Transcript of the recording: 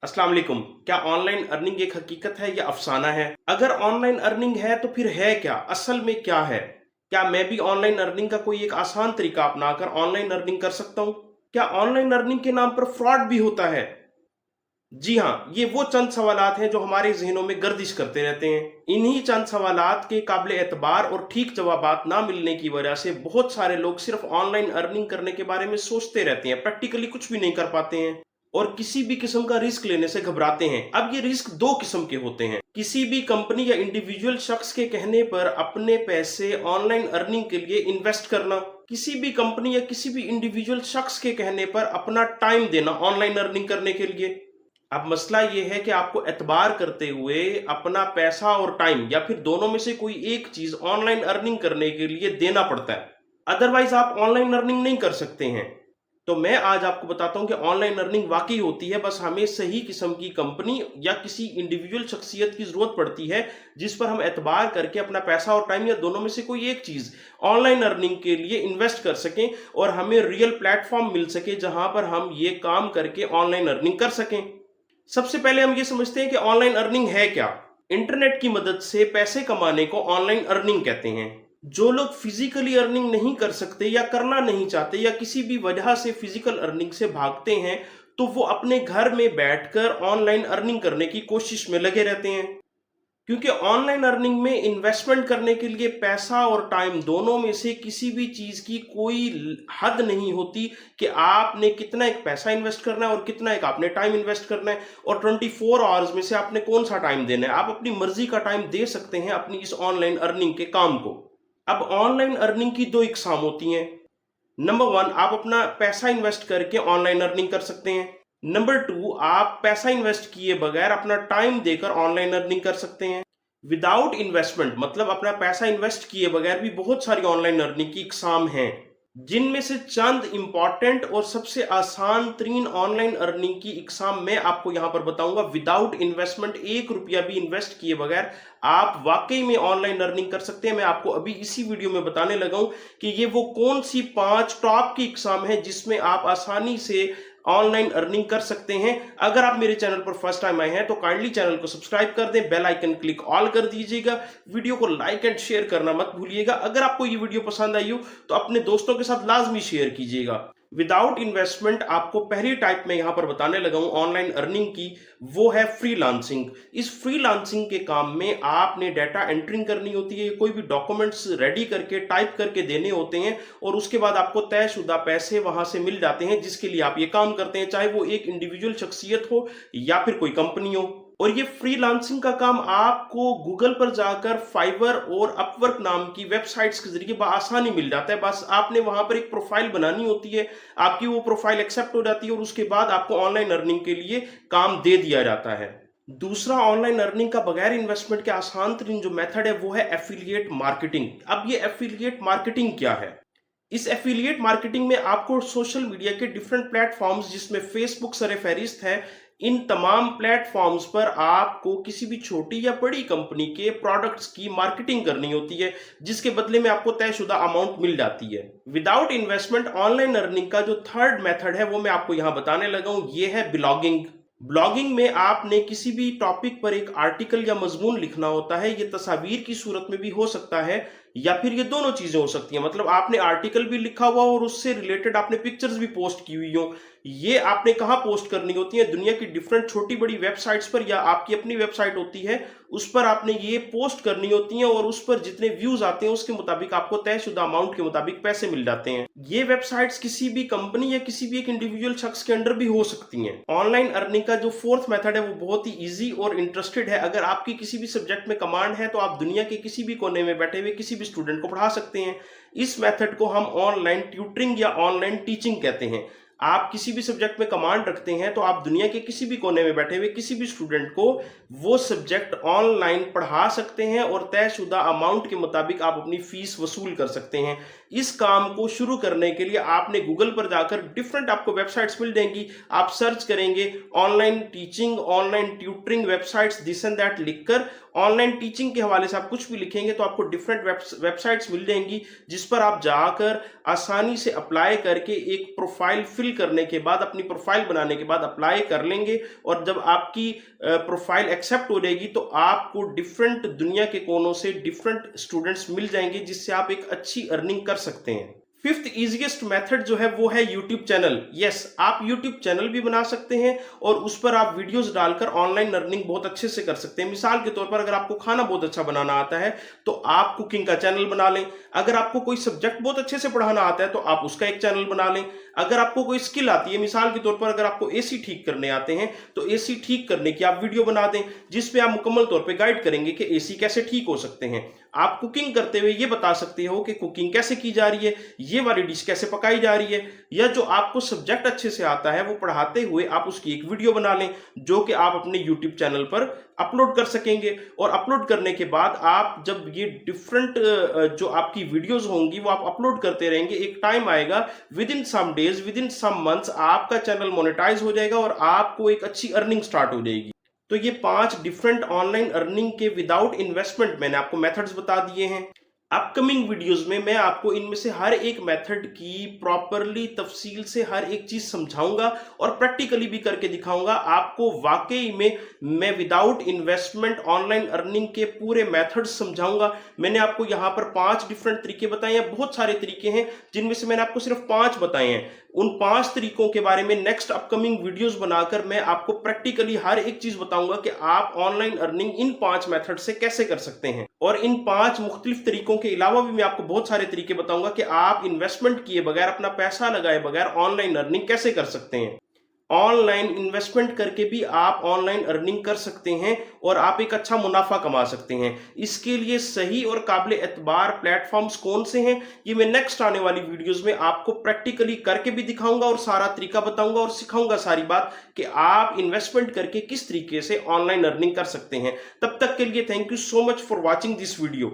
अस्सलाम वालेकुम। क्या ऑनलाइन अर्निंग एक हकीकत है या अफसाना है? अगर ऑनलाइन अर्निंग है तो फिर है क्या? असल में क्या है? क्या मैं भी ऑनलाइन अर्निंग का कोई एक आसान तरीका अपनाकर ऑनलाइन अर्निंग कर सकता हूँ? क्या ऑनलाइन अर्निंग के नाम पर फ्रॉड भी होता है? जी हाँ, ये वो चंद सवालात हैं जो हमारे ज़हनों में गर्दिश करते रहते हैं। इन्हीं चंद सवालात के काबिल एतबार और ठीक जवाबात ना मिलने की वजह से बहुत सारे लोग सिर्फ ऑनलाइन अर्निंग करने के बारे में सोचते रहते हैं, प्रैक्टिकली कुछ भी नहीं कर पाते हैं और किसी भी किस्म का रिस्क लेने से घबराते हैं। अब ये रिस्क दो किस्म के होते हैं। किसी भी कंपनी या इंडिविजुअल शख्स के कहने पर अपने पैसे ऑनलाइन अर्निंग के लिए इन्वेस्ट करना, किसी भी कंपनी या किसी भी इंडिविजुअल शख्स के कहने पर अपना टाइम देना ऑनलाइन अर्निंग करने के लिए। अब मसला ये है कि आपको एतबार करते हुए अपना पैसा और टाइम या फिर दोनों में से कोई एक चीज ऑनलाइन अर्निंग करने के लिए देना पड़ता है, अदरवाइज आप ऑनलाइन अर्निंग नहीं कर सकते हैं। तो मैं आज आपको बताता हूं कि ऑनलाइन अर्निंग वाकई होती है, बस हमें सही किस्म की कंपनी या किसी इंडिविजुअल शख्सियत की जरूरत पड़ती है जिस पर हम एतबार करके अपना पैसा और टाइम या दोनों में से कोई एक चीज ऑनलाइन अर्निंग के लिए इन्वेस्ट कर सकें और हमें रियल प्लेटफॉर्म मिल सके जहां पर हम ये काम करके ऑनलाइन अर्निंग कर सकें। सबसे पहले हम ये समझते हैं कि ऑनलाइन अर्निंग है क्या। इंटरनेट की मदद से पैसे कमाने को ऑनलाइन अर्निंग कहते हैं। जो लोग फिजिकली अर्निंग नहीं कर सकते या करना नहीं चाहते या किसी भी वजह से फिजिकल अर्निंग से भागते हैं, तो वो अपने घर में बैठकर ऑनलाइन अर्निंग करने की कोशिश में लगे रहते हैं। क्योंकि ऑनलाइन अर्निंग में इन्वेस्टमेंट करने के लिए पैसा और टाइम दोनों में से किसी भी चीज की कोई हद नहीं होती कि आपने कितना एक पैसा इन्वेस्ट करना है और कितना एक आपने टाइम इन्वेस्ट करना है और 24 आवर्स में से आपने कौन सा टाइम देना है। आप अपनी मर्जी का टाइम दे सकते हैं अपनी इस ऑनलाइन अर्निंग के काम को। अब ऑनलाइन अर्निंग की दो इकसाम होती हैं। नंबर वन, आप अपना पैसा इन्वेस्ट करके ऑनलाइन अर्निंग कर सकते हैं। नंबर टू, आप पैसा इन्वेस्ट किए बगैर अपना टाइम देकर ऑनलाइन अर्निंग कर सकते हैं। विदाउट इन्वेस्टमेंट मतलब अपना पैसा इन्वेस्ट किए बगैर भी बहुत सारी ऑनलाइन अर्निंग की इकसाम हैं, जिनमें से चंद इंपॉर्टेंट और सबसे आसान तरीन ऑनलाइन अर्निंग की इकसाम मैं आपको यहां पर बताऊंगा। विदाउट इन्वेस्टमेंट, एक रुपया भी इन्वेस्ट किए बगैर आप वाकई में ऑनलाइन अर्निंग कर सकते हैं। मैं आपको अभी इसी वीडियो में बताने लगा हूं कि ये वो कौन सी 5 टॉप की इकसाम है जिसमें आप आसानी से ऑनलाइन अर्निंग कर सकते हैं। अगर आप मेरे चैनल पर फर्स्ट टाइम आए हैं तो काइंडली चैनल को सब्सक्राइब कर दें, बेल आइकन क्लिक ऑल कर दीजिएगा, वीडियो को लाइक एंड शेयर करना मत भूलिएगा। अगर आपको ये वीडियो पसंद आई हो तो अपने दोस्तों के साथ लाजमी शेयर कीजिएगा। विदाउट इन्वेस्टमेंट आपको पहली टाइप में यहां पर बताने लगा हूं ऑनलाइन अर्निंग की, वो है फ्रीलांसिंग। इस फ्रीलांसिंग के काम में आपने डाटा एंट्रिंग करनी होती है, कोई भी डॉक्यूमेंट्स रेडी करके टाइप करके देने होते हैं और उसके बाद आपको तयशुदा पैसे वहां से मिल जाते हैं जिसके लिए आप ये काम करते हैं, चाहे वो एक इंडिविजुअल शख्सियत हो या फिर कोई कंपनी हो। और ये फ्रीलांसिंग का काम आपको गूगल पर जाकर फाइवर और अपवर्क नाम की वेबसाइट्स के जरिए आसानी मिल जाता है। बस आपने वहां पर एक प्रोफाइल बनानी होती है, आपकी वो प्रोफाइल एक्सेप्ट हो जाती है और उसके बाद आपको ऑनलाइन अर्निंग के लिए काम दे दिया जाता है। दूसरा ऑनलाइन अर्निंग का बगैर इन्वेस्टमेंट के आसान तरीन जो मेथड है वो है एफिलिएट मार्केटिंग। अब ये एफिलिएट मार्केटिंग क्या है? इस एफिलिएट मार्केटिंग में आपको सोशल मीडिया के डिफरेंट प्लेटफॉर्म्स जिसमें फेसबुक सरफहरिस्त है, इन तमाम प्लेटफॉर्म्स पर आपको किसी भी छोटी या बड़ी कंपनी के प्रोडक्ट्स की मार्केटिंग करनी होती है जिसके बदले में आपको तयशुदा अमाउंट मिल जाती है। विदाउट इन्वेस्टमेंट ऑनलाइन अर्निंग का जो थर्ड मेथड है वो मैं आपको यहां बताने लगा हूं, ये है ब्लॉगिंग। ब्लॉगिंग में आपने किसी भी टॉपिक पर एक आर्टिकल या मजमून लिखना होता है। ये तस्वीर की सूरत में भी हो सकता है या फिर ये दोनों चीजें हो सकती हैं। मतलब आपने आर्टिकल भी लिखा हुआ और उससे रिलेटेड आपने पिक्चर्स भी पोस्ट की हुई हो। ये आपने कहाँ पोस्ट करनी होती है? दुनिया की डिफरेंट छोटी बड़ी वेबसाइट्स पर या आपकी अपनी वेबसाइट होती है उस पर आपने ये पोस्ट करनी होती है और उस पर जितने व्यूज आते हैं उसके मुताबिक आपको तयशुदा अमाउंट के मुताबिक पैसे मिल जाते हैं। ये वेबसाइट्स किसी भी कंपनी या किसी भी एक इंडिविजुअल शख्स के अंडर भी हो सकती हैं। ऑनलाइन अर्निंग का जो फोर्थ मेथड है वो बहुत ही इजी और इंटरेस्टेड है। अगर आपकी किसी भी सब्जेक्ट में कमांड है तो आप दुनिया के किसी भी कोने में बैठे हुए किसी भी स्टूडेंट को पढ़ा सकते हैं। इस मेथड को हम ऑनलाइन ट्यूटरिंग या ऑनलाइन टीचिंग कहते हैं। आप किसी भी सब्जेक्ट में कमांड रखते हैं तो आप दुनिया के किसी भी कोने में बैठे हुए किसी भी स्टूडेंट को वो सब्जेक्ट ऑनलाइन पढ़ा सकते हैं और तयशुदा अमाउंट के मुताबिक आप अपनी फीस वसूल कर सकते हैं। इस काम को शुरू करने के लिए आपने गूगल पर जाकर डिफरेंट आपको वेबसाइट्स मिल जाएंगी। आप सर्च करेंगे online teaching, online tutoring websites, this and that लिखकर ऑनलाइन टीचिंग के हवाले से आप कुछ भी लिखेंगे तो आपको डिफरेंट वेबसाइट्स मिल जाएंगी, जिस पर आप जाकर आसानी से अप्लाई करके एक प्रोफाइल फिल करने के बाद, अपनी प्रोफाइल बनाने के बाद अप्लाई कर लेंगे। और जब आपकी प्रोफाइल एक्सेप्ट हो जाएगी तो आपको डिफरेंट दुनिया के कोनों से डिफरेंट स्टूडेंट्स मिल जाएंगे, जिससे आप एक अच्छी अर्निंग कर सकते हैं। फिफ्थ इजीएस्ट मेथड जो है वो है यूट्यूब चैनल। यस, आप यूट्यूब चैनल भी बना सकते हैं और उस पर आप वीडियोस डालकर ऑनलाइन अर्निंग बहुत अच्छे से कर सकते हैं। मिसाल के तौर पर अगर आपको खाना बहुत अच्छा बनाना आता है तो आप कुकिंग का चैनल बना लें। अगर आपको कोई सब्जेक्ट बहुत अच्छे से पढ़ाना आता है तो आप उसका एक चैनल बना लें। अगर आपको कोई स्किल आती है, मिसाल के तौर पर अगर आपको एसी ठीक करने आते हैं तो एसी ठीक करने की आप वीडियो बना दें, जिसपे आप मुकम्मल तौर पे गाइड करेंगे कि एसी कैसे ठीक हो सकते हैं। आप कुकिंग करते हुए ये बता सकते हो कि कुकिंग कैसे की जा रही है, ये वाली डिश कैसे पकाई जा रही है, या जो आपको सब्जेक्ट अच्छे से आता है वो पढ़ाते हुए आप उसकी एक वीडियो बना लें, जो कि आप अपने यूट्यूब चैनल पर अपलोड कर सकेंगे। और अपलोड करने के बाद आप जब ये डिफरेंट जो आपकी वीडियोस होंगी वो आप अपलोड करते रहेंगे, एक टाइम आएगा within some days, within some months आपका चैनल मोनेटाइज हो जाएगा और आपको एक अच्छी अर्निंग स्टार्ट हो जाएगी। तो ये 5 डिफरेंट ऑनलाइन अर्निंग के विदाउट इन्वेस्टमेंट मैंने आपको मेथड्स बता दिए हैं। अपकमिंग वीडियोस में मैं आपको इनमें से हर एक मेथड की प्रॉपरली तफसील से हर एक चीज समझाऊंगा और प्रैक्टिकली भी करके दिखाऊंगा आपको। वाकई में मैं विदाउट इन्वेस्टमेंट ऑनलाइन अर्निंग के पूरे मेथड्स समझाऊंगा। मैंने आपको यहाँ पर 5 डिफरेंट तरीके बताए हैं, बहुत सारे तरीके हैं जिनमें से मैंने आपको सिर्फ 5 बताए हैं। उन 5 तरीकों के बारे में नेक्स्ट अपकमिंग वीडियोस बनाकर मैं आपको प्रैक्टिकली हर एक चीज बताऊंगा कि आप ऑनलाइन अर्निंग इन 5 मेथड से कैसे कर सकते हैं। और इन 5 मुख्तलिफ तरीकों के अलावा भी मैं आपको बहुत सारे तरीके बताऊंगा कि आप इन्वेस्टमेंट किए बगैर, अपना पैसा लगाए बगैर ऑनलाइन अर्निंग कैसे कर सकते हैं। ऑनलाइन इन्वेस्टमेंट करके भी आप ऑनलाइन अर्निंग कर सकते हैं और आप एक अच्छा मुनाफा कमा सकते हैं। इसके लिए सही और काबिल एतबार प्लेटफॉर्म्स कौन से हैं, ये मैं नेक्स्ट आने वाली वीडियोस में आपको प्रैक्टिकली करके भी दिखाऊंगा और सारा तरीका बताऊंगा और सिखाऊंगा सारी बात कि आप इन्वेस्टमेंट करके किस तरीके से ऑनलाइन अर्निंग कर सकते हैं। तब तक के लिए thank you so much for watching this video.